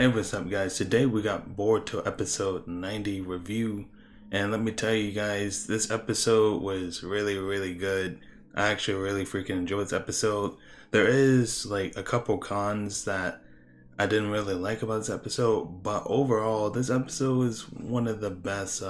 Hey, what's up guys? Today we got Boruto episode 90 review, and let me tell you guys, this episode was really good. I actually really freaking enjoyed this episode. There is like a couple cons that I didn't really like about this episode, but overall this episode is one of the best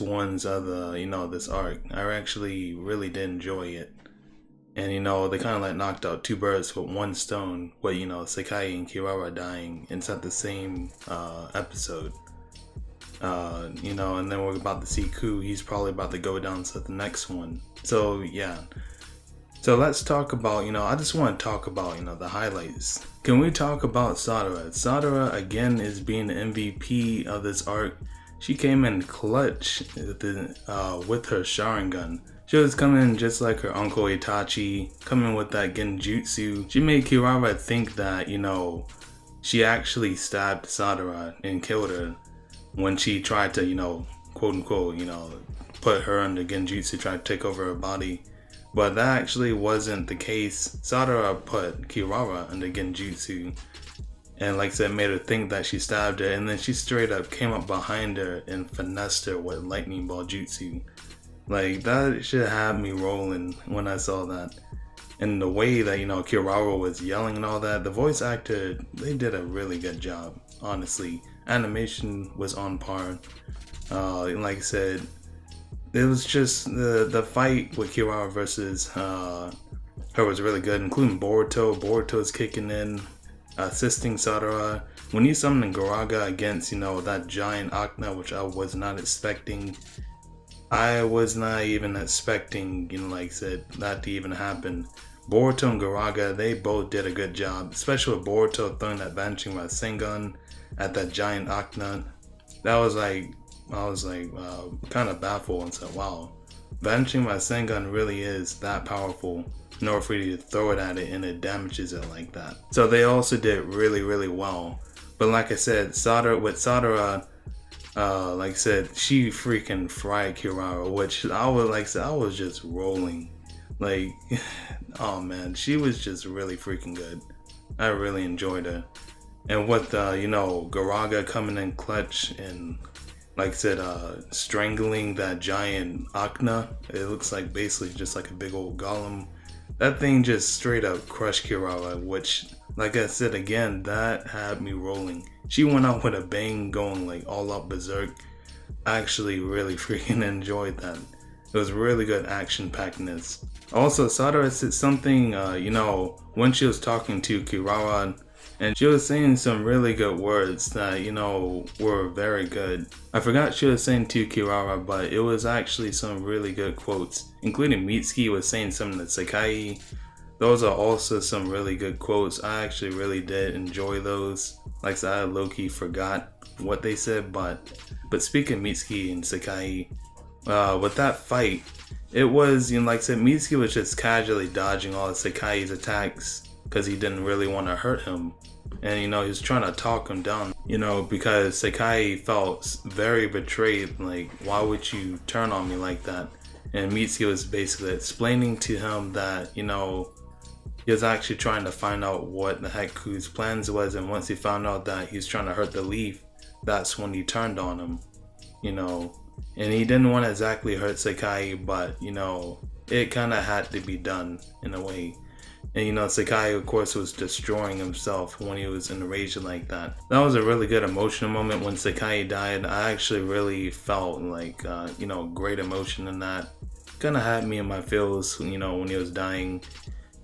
ones of this arc. I actually really did enjoy it. And they kind of like knocked out two birds with one stone, with Sakai and Kirara dying inside the same episode. And then we're about to see Ku. He's probably about to go down to the next one. So yeah. So let's talk about, I just want to talk about, the highlights. Can we talk about Sarada? Sarada again is being the MVP of this arc. She came in clutch with her Sharingan. She was coming just like her uncle Itachi, coming with that genjutsu. She made Kirara think that, she actually stabbed Sarada and killed her when she tried to, quote unquote, put her under genjutsu, try to take over her body. But that actually wasn't the case. Sarada put Kirara under genjutsu. And like I said, made her think that she stabbed her. And then she straight up came up behind her and finessed her with lightning ball jutsu. Like, that shit had me rolling when I saw that. And the way that, Kirara was yelling and all that, the voice actor, they did a really good job, honestly. Animation was on par. And like I said, it was just the fight with Kirara versus her was really good, including Boruto. Boruto's kicking in, assisting Sarada. When you summon Garaga against, that giant Akna, which I was not expecting. I was not even expecting, like I said, that to even happen. Boruto and Garaga, they both did a good job, especially with Boruto throwing that vanishing Rasengan at that giant Akna. That was like, I was like kind of baffled and said, wow, vanishing Rasengan really is that powerful in order for you to throw it at it and it damages it like that. So they also did really well. But like I said, Sarada, like I said, she freaking fried Kirara, which I was just rolling. Like, oh man, she was just really freaking good. I really enjoyed her. And with, Garaga coming in clutch and, like I said, strangling that giant Akna, it looks like basically just like a big old golem. That thing just straight up crushed Kirara, which, like I said again, that had me rolling. She went out with a bang, going like all out berserk. I actually really freaking enjoyed that. It was really good action-packedness. Also, Sarada said something, when she was talking to Kirara, and she was saying some really good words that, were very good. I forgot she was saying to Kirara, but it was actually some really good quotes, including Mitsuki was saying something to Sakai. Those are also some really good quotes. I actually really did enjoy those. Like I said, I low-key forgot what they said, but speaking of Mitsuki and Sakai, with that fight, it was, like I said, Mitsuki was just casually dodging all of Sakai's attacks because he didn't really want to hurt him. And, he was trying to talk him down, because Sakai felt very betrayed. Like, why would you turn on me like that? And Mitsuki was basically explaining to him that, he was actually trying to find out what the heck Ku's plans was, and once he found out that he was trying to hurt the leaf, that's when he turned on him, And he didn't want to exactly hurt Sakai, but, it kind of had to be done in a way. And, Sakai, of course, was destroying himself when he was enraged like that. That was a really good emotional moment when Sakai died. I actually really felt like, great emotion in that. Kind of had me in my feels, when he was dying.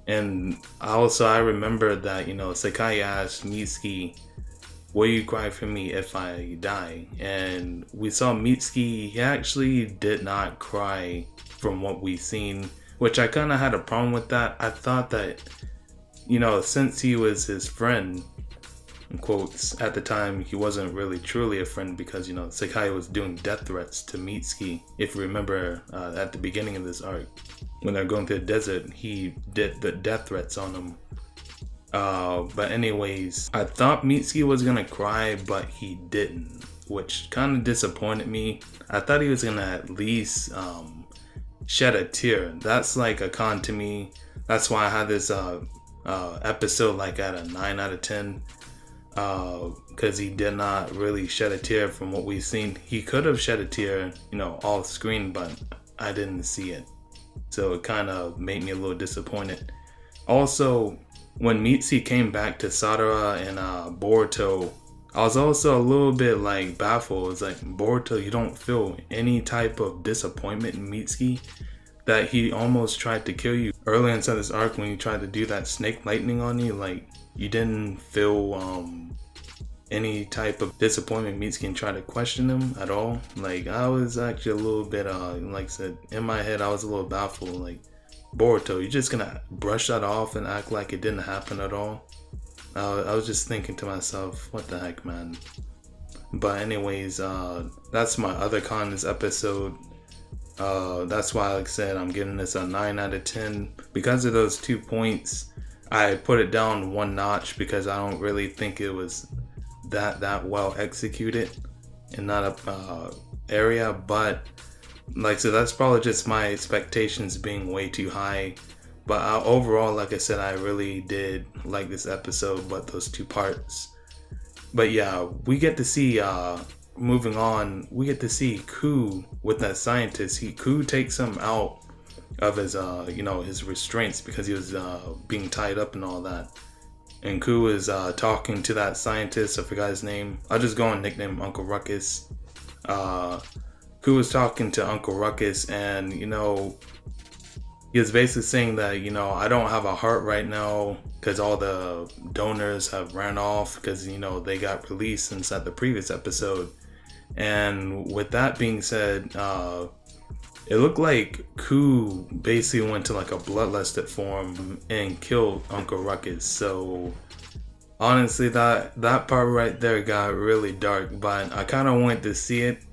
And I remember that, Sakai asked Mitsuki, will you cry for me if I die? And we saw Mitsuki, he actually did not cry from what we've seen, which I kind of had a problem with that. I thought that, since he was his friend, in quotes, at the time, he wasn't really truly a friend because, Sakai was doing death threats to Mitsuki. If you remember at the beginning of this arc, when they're going through the desert, he did the death threats on him. But anyways, I thought Mitsuki was gonna cry, but he didn't, which kind of disappointed me. I thought he was gonna at least shed a tear. That's like a con to me. That's why I had this episode like at a 9 out of 10. because he did not really shed a tear from what we've seen. He could have shed a tear, you know, off screen, but I didn't see it. So it kind of made me a little disappointed. Also, when Mitsuki came back to Sarada and Boruto, I was also a little bit like baffled. It's like, Boruto, you don't feel any type of disappointment in Mitsuki? That he almost tried to kill you early inside this arc when he tried to do that snake lightning on you? Like, you didn't feel any type of disappointment Mitsuki and try to question him at all? Like, I was actually a little bit like I said, in my head I was a little baffled. Like, Boruto, you're just gonna brush that off and act like it didn't happen at all? I was just thinking to myself, what the heck, man. But anyways, that's my other con this episode. That's why, like I said, I'm giving this a 9 out of 10. Because of those 2 points, I put it down 1 notch because I don't really think it was that well executed in that area. But like, so that's probably just my expectations being way too high. But overall, like I said, I really did like this episode, but those 2 parts. But yeah, we get to see, moving on, we get to see Ku with that scientist. Ku takes him out of his, you know, his restraints because he was being tied up and all that. And Ku is talking to that scientist, I forgot his name. I'll just go and nickname Uncle Ruckus. Ku was talking to Uncle Ruckus, and, you know, he was basically saying that, you know, I don't have a heart right now because all the donors have ran off because, you know, they got released since at the previous episode. And with that being said, it looked like Ku basically went to like a bloodlusted form and killed Uncle Ruckus. So honestly, that part right there got really dark, but I kind of wanted to see it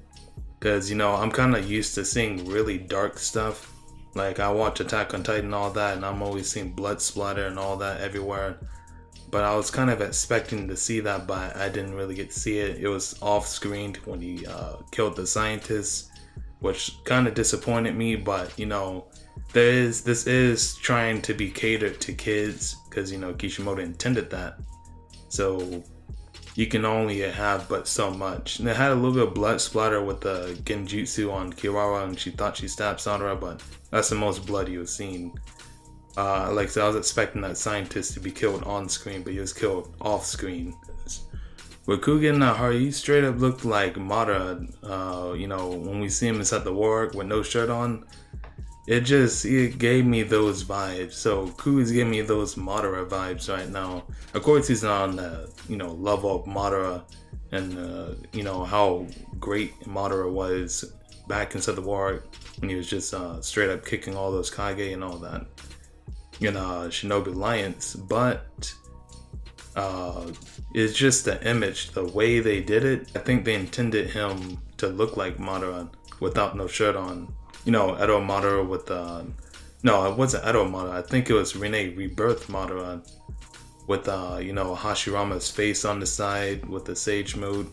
because, you know, I'm kind of used to seeing really dark stuff. Like, I watch Attack on Titan and all that, and I'm always seeing blood splatter and all that everywhere. But I was kind of expecting to see that, but I didn't really get to see it. It was off screen when he killed the scientist, which kind of disappointed me. But, you know, this is trying to be catered to kids because, you know, Kishimoto intended that. So you can only have but so much. And it had a little bit of blood splatter with the genjutsu on Kirara, and she thought she stabbed Sarada, but that's the most blood you've seen. Like I said, I was expecting that scientist to be killed on screen, but he was killed off screen. With Ku getting that heart, he straight up looked like Madara. You know, when we see him inside the war with no shirt on, it gave me those vibes. So Ku is giving me those Madara vibes right now. Of course, he's not on the, you know, level of Madara and you know how great Madara was back inside the war when he was just straight up kicking all those Kage and all that in Shinobi Alliance. But it's just the image, the way they did it. I think they intended him to look like Madara without no shirt on. You know, Edo Madara with no, it wasn't Edo Madara. I think it was Rene Rebirth Madara with you know, Hashirama's face on the side with the Sage mode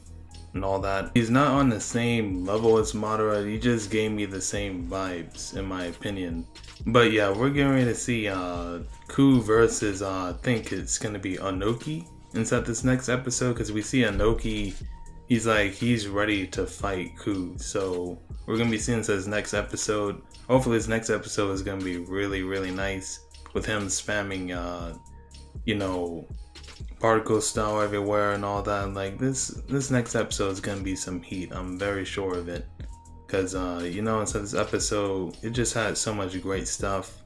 and all that. He's not on the same level as Madara. He just gave me the same vibes, in my opinion. But yeah, we're getting ready to see Ku versus I think it's gonna be Anoki inside this next episode, because we see Anoki, he's ready to fight Ku. So we're gonna be seeing this next episode. Hopefully this next episode is gonna be really, really nice with him spamming you know, particle style everywhere and all that. Like, this next episode is gonna be some heat. I'm very sure of it, because you know, inside this episode, it just had so much great stuff.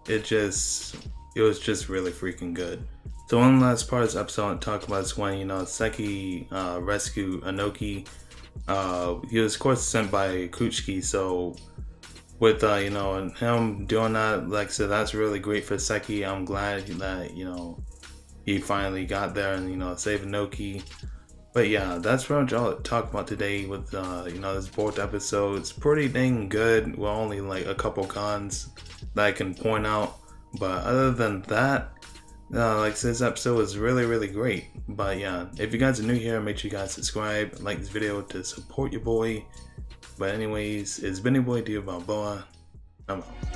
It was just really freaking good. So one last part of this episode I want to talk about is when, you know, Seki rescued Anoki. He was of course sent by Kuchiki, so with you know, him doing that, like I said, that's really great for Seki. I'm glad that, you know, he finally got there and, you know, saved Anoki. But yeah, that's pretty much all I talked about today with you know, this Boruto episode. It's pretty dang good. Well, only like a couple cons that I can point out, but other than that, like I said, this episode was really, really great. But yeah, if you guys are new here, make sure you guys subscribe, like this video to support your boy. But anyways, it's been your boy Dio Balboa. I'm out.